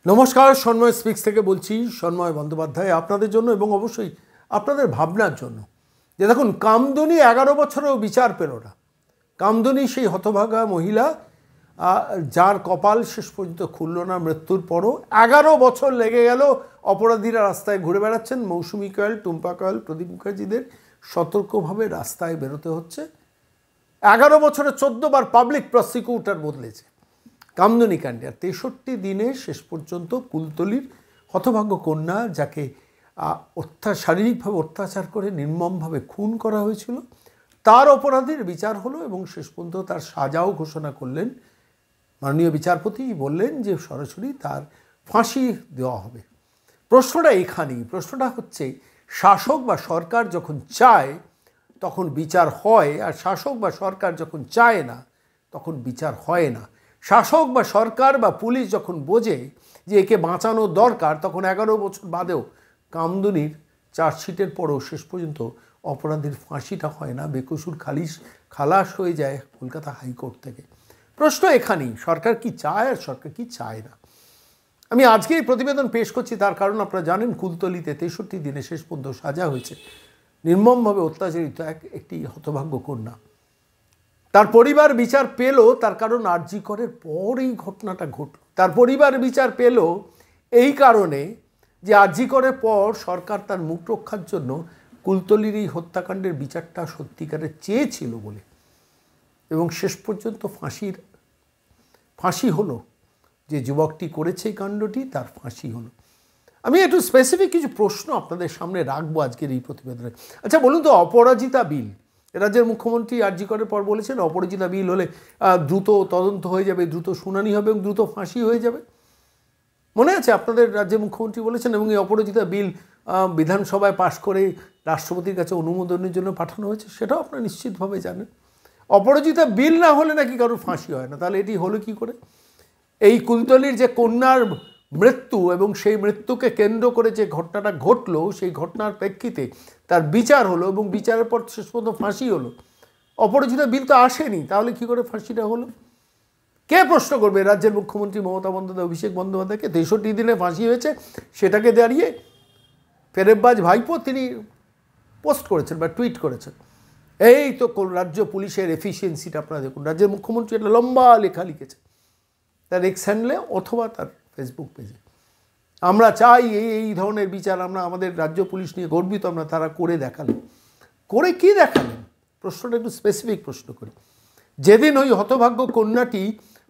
নমস্কার, সন্ময় স্পিক্স থেকে বলছি। সন্ময় বন্দ্যোপাধ্যায় আপনাদের জন্য এবং অবশ্যই আপনাদের ভাবনার জন্য। যে দেখুন, কামদুনি 11 বছরেও বিচার পেল না। কামদুনি সেই হতভাগা মহিলা যার কপাল শেষ পর্যন্ত খুলল না মৃত্যুর পরও। 11 বছর লেগে গেল। অপরাধীরা রাস্তায় ঘুরে বেড়াচ্ছেন। মৌসুমী কয়াল, টুম্পা কয়াল, প্রদীপ মুখার্জিদের সতর্কভাবে রাস্তায় বেরোতে হচ্ছে। 11 বছরে 14 বার পাবলিক প্রসিকিউটর বদলেছে কামদুনি কাণ্ডে। আর 63 দিনে শেষ পর্যন্ত কুলতলির হতভাগ্য কন্যা, যাকে শারীরিকভাবে অত্যাচার করে নির্মমভাবে খুন করা হয়েছিল, তার অপরাধীর বিচার হলো এবং শেষ পর্যন্ত তার সাজাও ঘোষণা করলেন মাননীয় বিচারপতি। বললেন যে সরাসরি তার ফাঁসি দেওয়া হবে। প্রশ্নটা এখানেই। প্রশ্নটা হচ্ছে, শাসক বা সরকার যখন চায় তখন বিচার হয়, আর শাসক বা সরকার যখন চায় না তখন বিচার হয় না। শাসক বা সরকার বা পুলিশ যখন বোঝে যে একে বাঁচানো দরকার, তখন 11 বছর বাদেও কামদুনির চার্জশিটের পরেও শেষ পর্যন্ত অপরাধীর ফাঁসিটা হয় না, বেকসুর খালাস হয়ে যায় কলকাতা হাইকোর্ট থেকে। প্রশ্ন এখানেই, সরকার কি চায় আর সরকার কি চায় না। আমি আজকে এই প্রতিবেদন পেশ করছি তার কারণ আপনারা জানেন, কুলতলিতে 63 দিনে শেষ পর্যন্ত সাজা হয়েছে নির্মমভাবে অত্যাচারিত একটি হতভাগ্য কন্যা। তার পরিবার বিচার পেল, তার কারণ আরজি করের পর এই ঘটনাটা ঘটল। তার পরিবার বিচার পেল এই কারণে যে আরজি করের পর সরকার তার মুখ রক্ষার জন্য কুলতলির এই হত্যাকাণ্ডের বিচারটা সত্যিকারের চেয়েছিল বলে। এবং শেষ পর্যন্ত ফাঁসি হলো। যে যুবকটি করেছে এই কাণ্ডটি, তার ফাঁসি হলো। আমি একটু স্পেসিফিক কিছু প্রশ্ন আপনাদের সামনে রাখবো আজকের এই প্রতিবেদনে। আচ্ছা বলুন তো, অপরাজিতা বিল, রাজ্যের মুখ্যমন্ত্রী আরজি করার পর বলেছেন অপরাজিতা বিল হলে দ্রুত তদন্ত হয়ে যাবে, দ্রুত শুনানি হবে এবং দ্রুত ফাঁসি হয়ে যাবে। মনে আছে আপনাদের রাজ্যের মুখ্যমন্ত্রী বলেছেন, এবং এই অপরাজিতা বিল বিধানসভায় পাশ করে রাষ্ট্রপতির কাছে অনুমোদনের জন্য পাঠানো হয়েছে, সেটাও আপনারা নিশ্চিতভাবে জানেন। অপরাজিতা বিল না হলে নাকি কারোর ফাঁসি হয় না। তাহলে এটি হলো কী করে? এই কুলতলির যে কন্যার মৃত্যু এবং সেই মৃত্যুকে কেন্দ্র করে যে ঘটনাটা ঘটলো, সেই ঘটনার প্রেক্ষিতে তার বিচার হলো এবং বিচারের পর শেষ পর্যন্ত ফাঁসি হলো। অপরাজিতা বিল তো আসেনি, তাহলে কী করে ফাঁসিটা হলো? কে প্রশ্ন করবে? রাজ্যের মুখ্যমন্ত্রী মমতা বন্দ্যোপাধ্যায়, অভিষেক বন্দ্যোপাধ্যায়কে 63 দিনে ফাঁসি হয়েছে, সেটাকে দাঁড়িয়ে ফেরেববাজ ভাইপো তিনি পোস্ট করেছেন বা টুইট করেছেন। এই তো রাজ্য পুলিশের এফিসিয়েন্সিটা আপনারা দেখুন। রাজ্যের মুখ্যমন্ত্রী একটা লম্বা লেখা লিখেছে তার এক্স হ্যান্ডলে অথবা তার ফেসবুক পেজে। আমরা চাই এই ধরনের বিচার, আমরা আমাদের রাজ্য পুলিশ নিয়ে গর্বিত, আমরা তারা করে দেখালেন। করে কি দেখালেন? প্রশ্নটা একটু স্পেসিফিক প্রশ্ন করি। যেদিন ওই হতভাগ্য কন্যাটি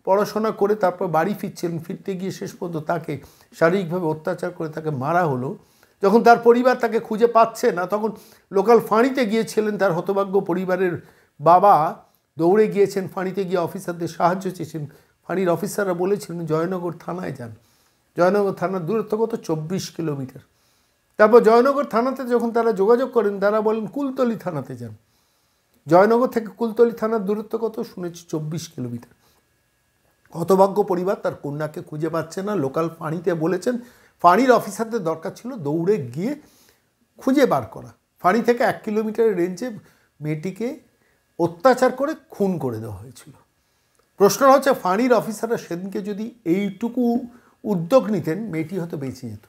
পড়াশোনা করে তারপর বাড়ি ফিরছিলেন, ফিরতে গিয়ে শেষ পর্যন্ত তাকে শারীরিকভাবে অত্যাচার করে তাকে মারা হলো, যখন তার পরিবার তাকে খুঁজে পাচ্ছে না, তখন লোকাল ফাঁড়িতে গিয়েছিলেন তার হতভাগ্য পরিবারের বাবা, দৌড়ে গিয়েছেন ফাঁড়িতে গিয়ে অফিসারদের সাহায্য চেয়েছেন। ফাঁড়ির অফিসাররা বলেছিলেন জয়নগর থানায় যান। জয়নগর থানার দূরত্ব কত? 24 কিলোমিটার। তারপর জয়নগর থানাতে যখন তারা যোগাযোগ করেন, তারা বলেন কুলতলি থানাতে যান। জয়নগর থেকে কুলতলি থানার দূরত্ব কত? শুনেছি 24 কিলোমিটার। হতভাগ্য পরিবার তার কন্যাকে খুঁজে পাচ্ছে না। লোকাল ফাঁড়িতে বলেছেন, ফাঁড়ির অফিসারদের দরকার ছিল দৌড়ে গিয়ে খুঁজে বার করা। ফাঁড়ি থেকে 1 কিলোমিটারের রেঞ্জে মেয়েটিকে অত্যাচার করে খুন করে দেওয়া হয়েছিল। প্রশ্নটা হচ্ছে, ফাঁড়ির অফিসাররা সেদিনকে যদি এইটুকু উদ্যোগ নিতেন, মেয়েটি হয়তো বেঁচে যেত।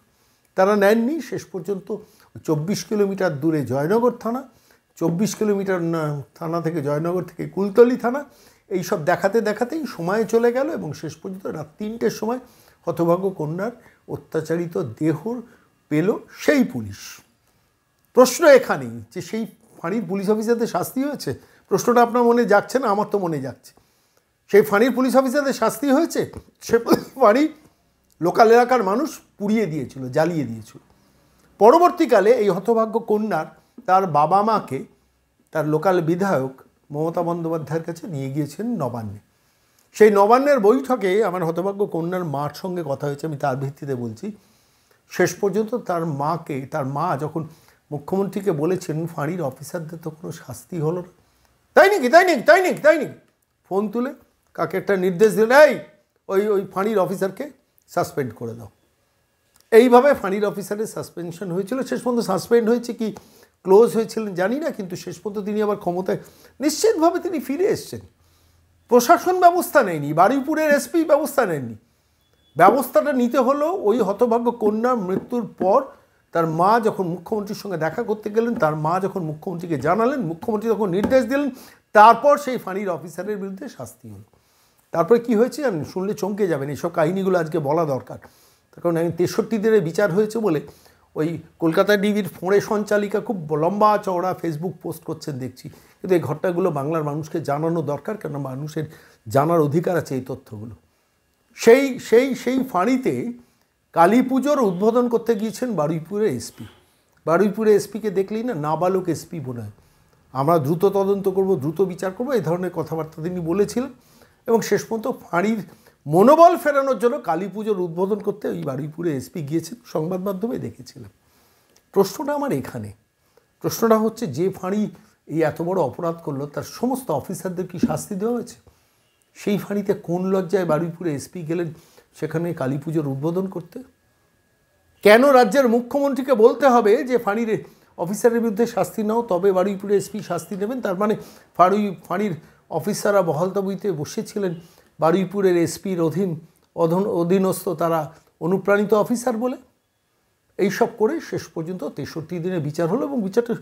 তারা নেননি। শেষ পর্যন্ত 24 কিলোমিটার দূরে জয়নগর থানা, 24 কিলোমিটার থানা থেকে জয়নগর থেকে কুলতলি থানা, এইসব দেখাতে দেখাতেই সময় চলে গেল এবং শেষ পর্যন্ত রাত 3টের সময় হতভাগ্য কন্যার অত্যাচারিত দেহ পেল সেই পুলিশ। প্রশ্ন এখানেই যে সেই ফাঁড়ির পুলিশ অফিসারদের শাস্তি হয়েছে? প্রশ্নটা আপনার মনে যাচ্ছে না? আমার তো মনে যাচ্ছে। সেই ফাঁড়ির পুলিশ অফিসারদের শাস্তি হয়েছে? সে ফাঁড়ি লোকাল এলাকার মানুষ পুড়িয়ে দিয়েছিল, জ্বালিয়ে দিয়েছিল। পরবর্তীকালে এই হতভাগ্য কন্যার তার বাবা মাকে তার লোকাল বিধায়ক মমতা বন্দ্যোপাধ্যায়ের কাছে নিয়ে গিয়েছেন নবান্নে। সেই নবান্নের বৈঠকে আমার হতভাগ্য কন্যার মার সঙ্গে কথা হয়েছে, আমি তার ভিত্তিতে বলছি। শেষ পর্যন্ত তার মা যখন মুখ্যমন্ত্রীকে বলেছেন ফাঁড়ির অফিসারদের তো কোনো শাস্তি হলো না, তাই নাকি ফোন তুলে কাকে একটা নির্দেশ দিলেন, এই ওই ফাঁড়ির অফিসারকে সাসপেন্ড করে দাও। এইভাবে ফাঁড়ির অফিসারের সাসপেনশন হয়েছিল। শেষ পর্যন্ত সাসপেন্ড হয়েছে কি ক্লোজ হয়েছিলেন জানি না, কিন্তু শেষ পর্যন্ত তিনি আবার ক্ষমতায় নিশ্চিতভাবে তিনি ফিরে এসছেন। প্রশাসন ব্যবস্থা নেয়নি, বারুইপুরের এসপি ব্যবস্থা নেননি। ব্যবস্থাটা নিতে হলো ওই হতভাগ্য কন্যার মৃত্যুর পর তার মা যখন মুখ্যমন্ত্রীর সঙ্গে দেখা করতে গেলেন, তার মা যখন মুখ্যমন্ত্রীকে জানালেন, মুখ্যমন্ত্রী তখন নির্দেশ দিলেন, তারপর সেই ফাঁড়ির অফিসারের বিরুদ্ধে শাস্তি হলো। তারপরে কি হয়েছে জানেন, শুনলে চমকে যাবেন, এইসব কাহিনিগুলো আজকে বলা দরকার। তার কারণ 63 দিনের বিচার হয়েছে বলে ওই কলকাতা ডিবির ফোঁড়ে সঞ্চালিকা খুব লম্বা চওড়া ফেসবুক পোস্ট করছেন দেখছি, কিন্তু এই ঘটনাগুলো বাংলার মানুষকে জানানো দরকার, কেন মানুষের জানার অধিকার আছে এই তথ্যগুলো। সেই ফাঁড়িতে কালী পুজোর উদ্বোধন করতে গিয়েছেন বারুইপুরের এসপি। বারুইপুরের এসপিকে দেখলেই না নাবালক এসপি মনে হয়। আমরা দ্রুত তদন্ত করব, দ্রুত বিচার করব, এই ধরনের কথাবার্তা তিনি বলেছিলেন। এবং শেষ পর্যন্ত ফাঁড়ির মনোবল ফেরানোর জন্য কালী পুজোর উদ্বোধন করতে ওই বারুইপুরে এসপি গিয়েছেন, সংবাদ মাধ্যমে দেখেছিলাম। প্রশ্নটা আমার এখানে, প্রশ্নটা হচ্ছে যে ফাঁড়ি এই এত বড় অপরাধ করলো তার সমস্ত অফিসারদের কি শাস্তি দেওয়া হয়েছে? সেই ফাঁড়িতে কোন লজ্জায় বারুইপুরে এসপি গেলেন সেখানে কালী পুজোর উদ্বোধন করতে? কেন রাজ্যের মুখ্যমন্ত্রীকে বলতে হবে যে ফাঁড়ির অফিসারের বিরুদ্ধে শাস্তি নাও, তবে বারুইপুরে এসপি শাস্তি নেবেন? তার মানে ফাঁড়ির অফিসাররা বহালতবিতে বসেছিলেন বারুইপুরের এসপির অধীনস্থ, তারা অনুপ্রাণিত অফিসার বলে। এইসব করে শেষ পর্যন্ত 63 দিনে বিচার হলো, এবং বিচারটা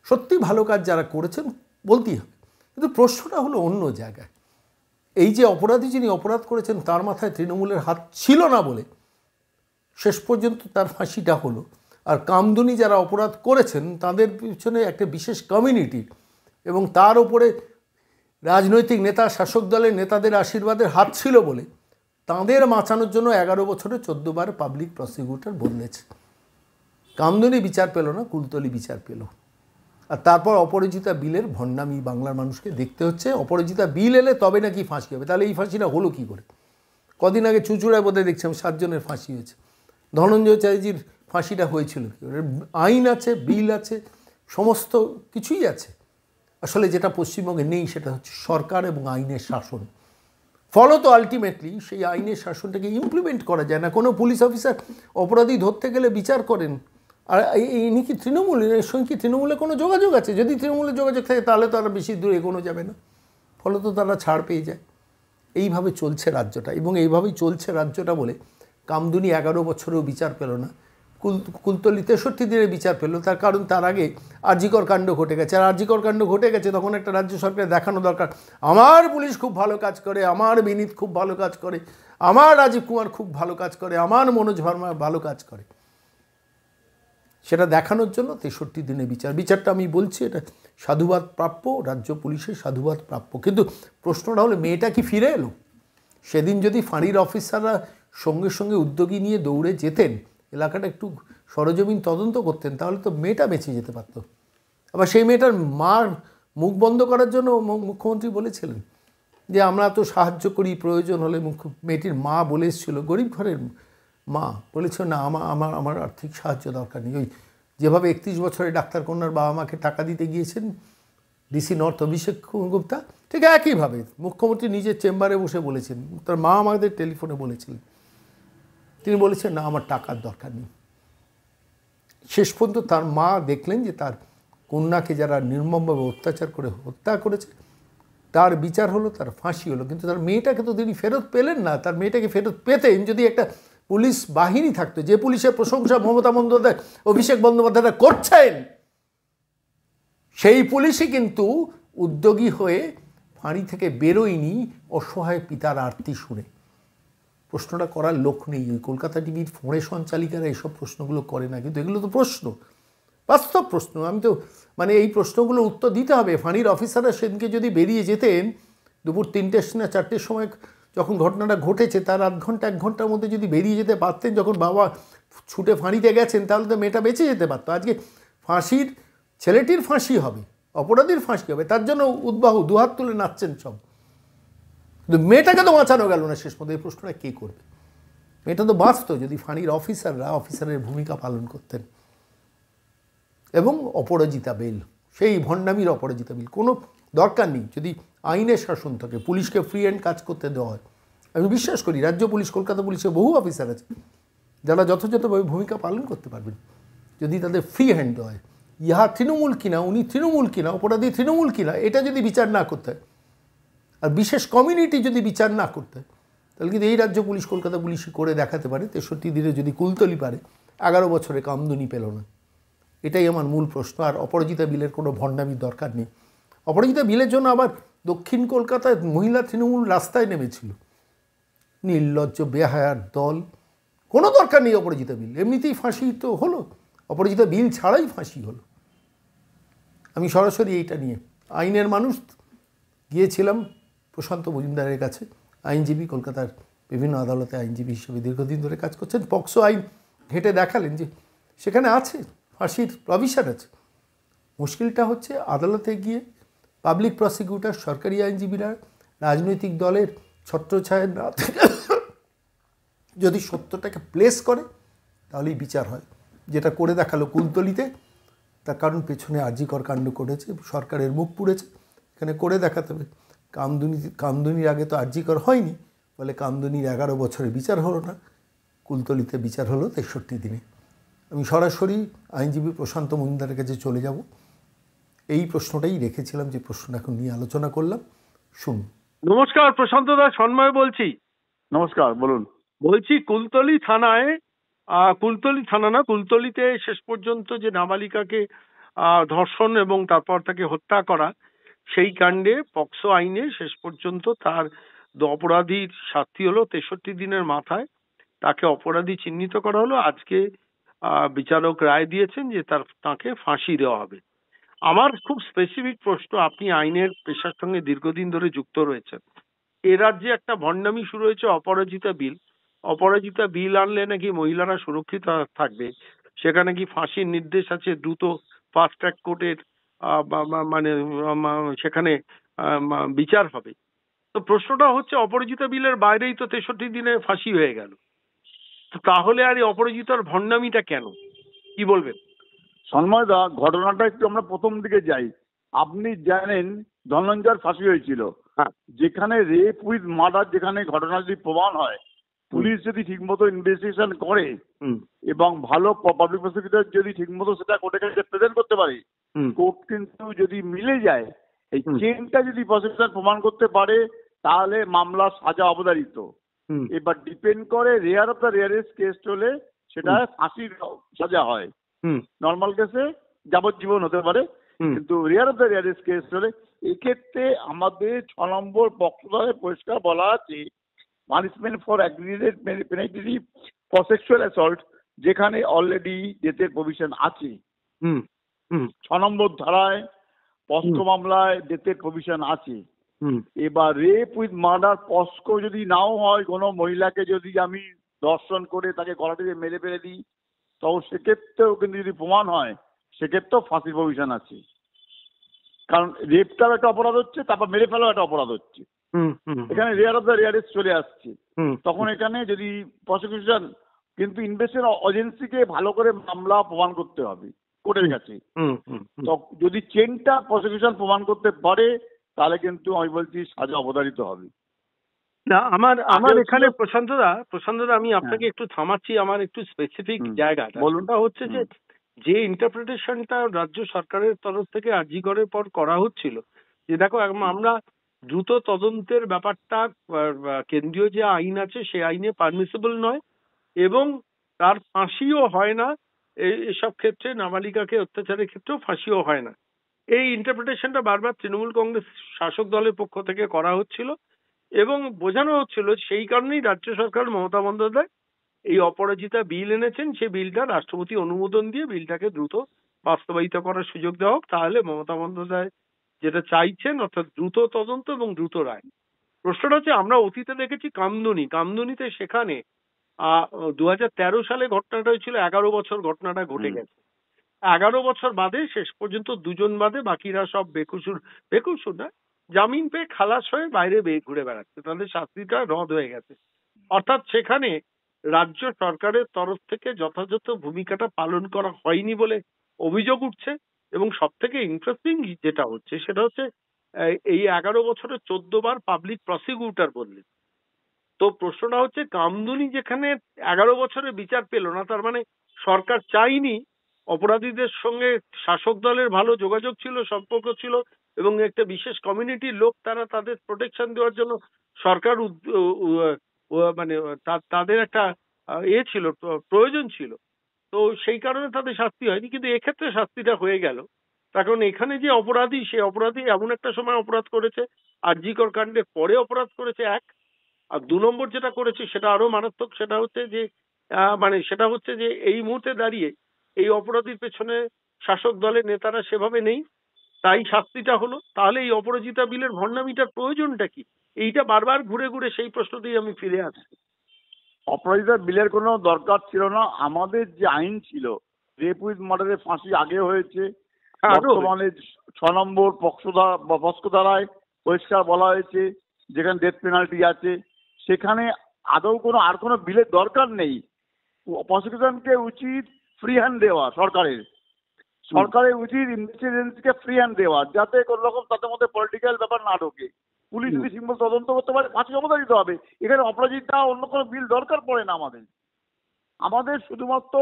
সত্যি ভালো কাজ যারা করেছেন বলতেই হবে। কিন্তু প্রশ্নটা হলো অন্য জায়গায়। এই যে অপরাধী যিনি অপরাধ করেছেন তার মাথায় তৃণমূলের হাত ছিল না বলে শেষ পর্যন্ত তার ফাঁসিটা হলো, আর কামদুনি যারা অপরাধ করেছেন তাদের পিছনে একটা বিশেষ কমিউনিটির এবং তার ওপরে রাজনৈতিক নেতা, শাসক দলের নেতাদের আশীর্বাদের হাত ছিল বলে তাঁদের বাঁচানোর জন্য 11 বছরে 14 বার পাবলিক প্রসিকিউটর বদলেছে। কামদুনি বিচার পেল না, কুলতলি বিচার পেল। আর তারপর অপরাজিতা বিলের ভণ্ডামি বাংলার মানুষকে দেখতে হচ্ছে। অপরাজিতা বিল এলে তবে নাকি ফাঁসি হবে। তাহলে এই ফাঁসিটা হলো কী করে? কদিন আগে চুঁচুড়ায় বোধহয় দেখছিলাম 7 জনের ফাঁসি হয়েছে। ধনঞ্জয় চ্যাটার্জির ফাঁসিটা হয়েছিল কি? আইন আছে, বিল আছে, সমস্ত কিছুই আছে। আসলে যেটা পশ্চিমবঙ্গে নেই সেটা হচ্ছে সরকার এবং আইনের শাসন। ফলত আলটিমেটলি সেই আইনের শাসনটাকে ইমপ্লিমেন্ট করা যায় না। কোনো পুলিশ অফিসার অপরাধী ধরতে গেলে বিচার করেন, আর ইনি কি তৃণমূল, এর সঙ্গে কি তৃণমূলের কোনো যোগাযোগ আছে? যদি তৃণমূলের যোগাযোগ থাকে তাহলে তো আর বেশি দূর এগোনো যাবে না, ফলত তারা ছাড় পেয়ে যায়। এইভাবে চলছে রাজ্যটা, এবং এইভাবেই চলছে রাজ্যটা বলে কামদুনি 11 বছরেও বিচার পেল না, কুলতলি 63 দিনে বিচার পেল। তার কারণ তার আগে আরজিকর কাণ্ড ঘটে গেছে। আর আরজিকর কাণ্ড ঘটে গেছে তখন একটা রাজ্য সরকারের দেখানো দরকার, আমার পুলিশ খুব ভালো কাজ করে, আমার বিনীত খুব ভালো কাজ করে, আমার রাজীব কুমার খুব ভালো কাজ করে, আমার মনোজ ভার্মা ভালো কাজ করে। সেটা দেখানোর জন্য 63 দিনে বিচারটা আমি বলছি এটা সাধুবাদ প্রাপ্য, রাজ্য পুলিশের সাধুবাদ প্রাপ্য। কিন্তু প্রশ্নটা হলো মেয়েটা কি ফিরে এলো? সেদিন যদি ফাঁড়ির অফিসাররা সঙ্গে সঙ্গে উদ্যোগী নিয়ে দৌড়ে যেতেন, এলাকাটা একটু সরজমিন তদন্ত করতেন, তাহলে তো মেয়েটা বেঁচে যেতে পারত। আবার সেই মেয়েটার মার মুখ বন্ধ করার জন্য মুখ্যমন্ত্রী বলেছিলেন যে আমরা তো সাহায্য করি, প্রয়োজন হলে। মেয়েটির মা বলে এসেছিল, গরিব ঘরের মা, বলেছিল না আমার আর্থিক সাহায্য দরকার নেই। ওই যেভাবে 31 বছরের ডাক্তার কন্যার বাবা মাকে টাকা দিতে গিয়েছেন ডিসি নর্থ অভিষেক গুপ্তা, ঠিক একইভাবে মুখ্যমন্ত্রী নিজের চেম্বারে বসে বলেছেন, তার মা আমাদের টেলিফোনে বলেছিলেন, তিনি বলেছেন না আমার টাকার দরকার নেই। শেষ পর্যন্ত তার মা দেখলেন যে তার কন্যাকে যারা নির্মমভাবে অত্যাচার করে হত্যা করেছে তার বিচার হলো, তার ফাঁসি হলো। কিন্তু তার মেয়েটাকে তো তিনি ফেরত পেলেন না। তার মেয়েটাকে ফেরত পেতেন যদি একটা পুলিশ বাহিনী থাকতো, যে পুলিশের প্রশংসা মমতা বন্দ্যোপাধ্যায়, অভিষেক বন্দ্যোপাধ্যায় করছেন, সেই পুলিশই কিন্তু উদ্যোগী হয়ে ফাঁড়ি থেকে বেরোয়নি অসহায় পিতার আরতি শুনে। প্রশ্নটা করার লোক নেই। ওই কলকাতা টিভির ফোঁড়ে সঞ্চালিকারা এইসব প্রশ্নগুলো করে না, কিন্তু এগুলো তো প্রশ্ন, বাস্তব প্রশ্ন। আমি তো এই প্রশ্নগুলোর উত্তর দিতে হবে। ফাঁড়ির অফিসাররা সেদিনকে যদি বেরিয়ে যেতেন দুপুর 3টে না 4টের সময় যখন ঘটনাটা ঘটেছে, তার আধ ঘন্টা 1 ঘন্টার মধ্যে যদি বেরিয়ে যেতে পারতেন যখন বাবা ছুটে ফাঁড়িতে গেছেন, তাহলে তো মেয়েটা বেঁচে যেতে পারতো। আজকে ছেলেটির ফাঁসি হবে, অপরাধীর ফাঁসি হবে, তার জন্য উদ্বাহু দুহাত তুলে নাচছেন সব। কিন্তু মেয়েটাকে তো বাঁচানো গেল না শেষ পর্যন্ত। এই প্রশ্নটা কে করবে? মেয়েটা তো বাঁচত যদি ফাঁড়ির অফিসারের ভূমিকা পালন করতেন। এবং অপরাজিতা বেল, সেই ভণ্ডামির অপরাজিতা বেল, কোনো দরকার নেই যদি আইনের শাসন থাকে, পুলিশকে ফ্রি হ্যান্ড কাজ করতে দেওয়া হয়। আমি বিশ্বাস করি রাজ্য পুলিশ, কলকাতা পুলিশে বহু অফিসার আছে যারা যথাযথভাবে ভূমিকা পালন করতে পারবেন যদি তাদের ফ্রি হ্যান্ড দেওয়া হয়। ইহা তৃণমূল কিনা, উনি তৃণমূল কিনা, অপরাধী তৃণমূল কিনা, এটা যদি বিচার না করতে হয়, আর বিশেষ কমিউনিটি যদি বিচার না করতে হয়, তাহলে কিন্তু এই রাজ্য পুলিশ কলকাতা পুলিশই করে দেখাতে পারে 63 দিনে যদি কুলতলি পারে 11 বছরে কামদুনি পেল না। এটাই আমার মূল প্রশ্ন। আর অপরাজিতা বিলের কোনো ভণ্ডামির দরকার নেই। অপরাজিতা বিলের জন্য আবার দক্ষিণ কলকাতায় মহিলা তৃণমূল রাস্তায় নেমেছিল। নির্লজ্জ বেহায়ার দল। কোনো দরকার নেই অপরাজিতা বিল, এমনিতেই ফাঁসি তো হলো, অপরাজিতা বিল ছাড়াই ফাঁসি হলো। আমি সরাসরি এইটা নিয়ে আইনের মানুষ গিয়েছিলাম প্রশান্ত মজুমদারের কাছে, আইনজীবী, কলকাতার বিভিন্ন আদালতে আইনজীবী হিসেবে দীর্ঘদিন ধরে কাজ করছেন। পক্সো আইন ঘেঁটে দেখালেন যে সেখানে আছে, ফাঁসির প্রভিশন আছে। মুশকিলটা হচ্ছে আদালতে গিয়ে পাবলিক প্রসিকিউটর, সরকারি আইনজীবীরা রাজনৈতিক দলের ছত্রছায়ার না থেকে যদি সত্যটাকে প্লেস করে তাহলেই বিচার হয়। যেটা করে দেখালো কুলতলিতে, তার কারণ পেছনে আরজিকর কাণ্ড করেছে, সরকারের মুখ পুড়েছে। এখানে করে দেখাতে হবে। কামদুনির আগে তো আরজিকর হয়নি, বলে কামদুনির 11 বছরে বিচার হলো না, কুলতলিতে বিচার হলো 63 দিনে। আমি সরাসরি আইনজীবী প্রশান্ত মজুমদারের কাছে চলে যাব। এই প্রশ্নটাই রেখেছিলাম, যে প্রশ্নটা এখন নিয়ে আলোচনা করলাম, শুনুন। নমস্কার প্রশান্ত দা, সন্ময় বলছি। নমস্কার, বলুন। বলছি কুলতলি থানায়, কুলতলি থানা না, কুলতলিতে শেষ পর্যন্ত যে নাবালিকাকে ধর্ষণ এবং তারপর তাকে হত্যা করা, সেই কাণ্ডে পক্সো আইনে শেষ পর্যন্ত তার অপরাধীর শাস্তি হলো 63 দিনের মাথায় তাকে অপরাধী চিহ্নিত করা হলো। আজকে বিচারক রায় দিয়েছেন যে তাকে ফাঁসি দেওয়া হবে। আমার খুব স্পেসিফিক প্রশ্ন, আপনি আইনের পেশার সঙ্গে দীর্ঘদিন ধরে যুক্ত রয়েছেন, এ রাজ্যে একটা ভণ্ডামি শুরু হয়েছে অপরাজিতা বিল। অপরাজিতা বিল আনলে নাকি মহিলারা সুরক্ষিত থাকবে, সেখানে কি ফাঁসির নির্দেশ আছে, দ্রুত ফাস্ট ট্র্যাক কোর্টের মানে সেখানে বিচার হবে। তো প্রশ্নটা হচ্ছে অপরাজিতা বিলের বাইরেই তো 63 দিনে ফাঁসি হয়ে গেল, তাহলে আর এই অপরাজিতার ভণ্ডামিটা কেন, কি বলবেন? সন্ময় দা, ঘটনাটা একটু আমরা প্রথম দিকে যাই। আপনি জানেন ধনঞ্জয়ের ফাঁসি হয়েছিল, যেখানে রেপ উইথ মার্ডার, যেখানে ঘটনা যদি প্রমাণ হয়, পুলিশ যদি ঠিকমতো ইনভেস্টিগেশন করে এবং ভালো পাবলিক প্রসিকিউটর যদি ঠিকমতো সেটা কোর্টের কাছে প্রেজেন্ট করতে পারে, কোর্ট কিন্তু যদি মিলে যায়, এই চেনটা যদি প্রসিকিউশন প্রমাণ করতে পারে, তাহলে মামলা সাজা অবধারিত। এবার ডিপেন্ড করে, rare of the rarest case হলে সেটা ফাঁসির সাজা হয়। নর্মাল কেসে যাবজ্জীবন হতে পারে, কিন্তু rare of the rarest case হলে এক্ষেত্রে আমাদের 6 নম্বর পক্ষে পরিষ্কার বলা আছে, punishment for aggravated penalty for sexual assault, যেখানে অলরেডি ডেথের প্রভিশন আছে। 6 নম্বর ধারায় পস্কো মামলায় ডেথের প্রভিশন আছে। এবার রেপ উইথ মার্ডার পস্কো যদি নাও হয়, কোনো মহিলাকে যদি আমি ধর্ষণ করে তাকে গলা টিপে মেরে ফেলে দিই, তো সেক্ষেত্রেও কিন্তু যদি প্রমাণ হয়, সেক্ষেত্রেও ফাঁসির প্রভিশন আছে। কারণ রেপটাও একটা অপরাধ হচ্ছে, তারপর মেরে ফেলাও একটা অপরাধ হচ্ছে। এখানে রেয়ার অফ দ্য রেয়ারেস্ট চলে আসছে। তখন এখানে যদি প্রসিকিউশন, কিন্তু ইনভেস্টিগেশন এজেন্সিকে ভালো করে মামলা প্রমাণ করতে হবে কোর্টের কাছে। তো যদি চেনটা প্রসিকিউশন প্রমাণ করতে পারে, তাহলে কিন্তু আমি বলছি সাজা অবধারিত হবে। না, আমার এখানে প্রশান্ত দা, আমি আপনাকে একটু থামাচ্ছি, আমার একটু স্পেসিফিক জায়গাটা বলুনটা হচ্ছে যে ইন্টারপ্রিটেশনটা রাজ্য সরকারের তরফ থেকে আরজিকরের পর করা হচ্ছিল, যে দেখো আমরা দ্রুত তদন্তের ব্যাপারটা কেন্দ্রীয় যে আইন আছে সেই আইনে পারমিসিবল নয়, এবং তার ফাঁসিও হয় না। এসব ক্ষেত্রে নাবালিকাকে অত্যাচারের ক্ষেত্রেও ফাঁসিও হয় না। এই ইন্টারপ্রিটেশনটা বারবার তৃণমূল কংগ্রেস শাসক দলের পক্ষ থেকে করা হচ্ছিল, এবং বোঝানো হচ্ছিল সেই কারণেই রাজ্য সরকার, মমতা বন্দ্যোপাধ্যায় এই অপরাজিতা বিল এনেছেন, সেই বিলটা রাষ্ট্রপতি অনুমোদন দিয়ে বিলটাকে দ্রুত বাস্তবায়িত করার সুযোগ দেওয়া হোক। তাহলে মমতা বন্দ্যোপাধ্যায় যেটা চাইছেন, অর্থাৎ দ্রুত তদন্ত এবং দ্রুত রায়। প্রশ্নটা হচ্ছে, আমরা অতীতে দেখেছি কামদুনিতে সেখানে 2013 সালে ঘটনাটা হয়েছিল, 11 বছর ঘটনাটা ঘটে গেছে। 11 বছর বাদে শেষ পর্যন্ত 2 জন বাদে বাকিরা সব বেকসুর না, জামিন পেয়ে খালাস হয়ে বাইরে ঘুরে বেড়াচ্ছে, তাদের শাস্তিটা রদ হয়ে গেছে। অর্থাৎ সেখানে রাজ্য সরকারের তরফ থেকে যথাযথ ভূমিকাটা পালন করা হয়নি বলে অভিযোগ উঠছে। এবং সব থেকে ইন্টারেস্টিং যেটা হচ্ছে সেটা হচ্ছে, এই 11 বছরে 14 বার পাবলিক প্রসিকিউটর বললেন। তো প্রশ্নটা হচ্ছে, কামদুনি যেখানে 11 বছরে বিচার পেল না, তার মানে সরকার চাইনি, অপরাধীদের সঙ্গে শাসক দলের ভালো যোগাযোগ ছিল, সম্পর্ক ছিল, এবং একটা বিশেষ কমিউনিটির লোক, তারা তাদের প্রোটেকশন দেওয়ার জন্য সরকার মানে তাদের একটা ছিল, প্রয়োজন ছিল, তো সেই কারণে তাদের শাস্তি হয়নি, কিন্তু এক্ষেত্রে শাস্তিটা হয়ে গেল। তার কারণ এখানে যে অপরাধী, সে অপরাধী এমন একটা সময় অপরাধ করেছে, আরজিকর কাণ্ডের পরে অপরাধ করেছে, এক। আর 2 নম্বর যেটা করেছে সেটা আরো মারাত্মক, সেটা হচ্ছে যে এই মুহূর্তে দাঁড়িয়ে এই অপরাধীর পেছনে শাসক দলের নেতারা সেভাবে নেই, তাই শাস্তিটা হলো। তাহলে এই অপরাজিতা বিলের ভণ্ডামিটার প্রয়োজনটা কি? এইটা বারবার ঘুরে ঘুরে সেই প্রশ্নতেই আমি ফিরে আসছি। অপরাজিতা বিলের কোনো দরকার ছিল না। আমাদের যে আইন ছিল, রেপ উইথ মার্ডারের ফাঁসি আগে হয়েছে, বর্তমানে 6 নম্বর পক্সো ধারায় পরিষ্কার বলা হয়েছে যেখানে ডেথ পেনাল্টি আছে, সেখানে আদৌ আর কোনো বিলের দরকার নেই। প্রসিকিউশনকে উচিত ফ্রি হ্যান্ড দেওয়া, সরকারের উচিত ইনভেস্টিগেশনকে ফ্রি হ্যান্ড দেওয়া, যাতে কোনো রকম তাদের মধ্যে পলিটিক্যাল ব্যাপার না ঢোকে। পুলিশ যদি সিম্পল তদন্ত করতে পারে, ফাঁসি ক্ষমতা দিতে হবে। এখানে অপরাজিতা অন্য কোনো বিল দরকার পড়ে না। আমাদের শুধুমাত্র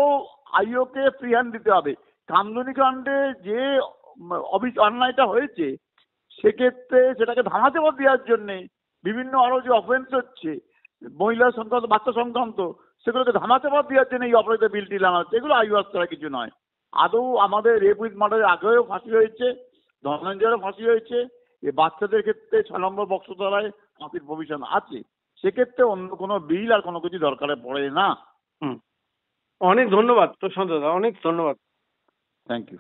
আইওকে ফ্রি হ্যান্ড দিতে হবে। কামদুনি কাণ্ডে যে অন্যায়টা হয়েছে, সেক্ষেত্রে সেটাকে ধামাচাপা দেওয়ার জন্য বিভিন্ন আরো যে অফেন্স হচ্ছে মহিলা সংক্রান্ত, বাচ্চা সংক্রান্ত, সেগুলোকে ধামাচাপা দেওয়ার জন্য এই অপরাজিতা বিলটি আনা হচ্ছে। এগুলো আইওয়াস ছাড়া কিছু নয়। আদৌ আমাদের রেপ উইথ মার্ডারের আগেও ফাঁসি হয়েছে, ধনঞ্জয়েরও ফাঁসি হয়েছে। এই বাচ্চাদের ক্ষেত্রে 6 নম্বর পক্সো ধারায় ফাঁসির প্রভিশন আছে। সেক্ষেত্রে অন্য কোনো বিল আর কোনো কিছু দরকারে পড়ে না। অনেক ধন্যবাদ প্রশান্ত দা, অনেক ধন্যবাদ। Thank you.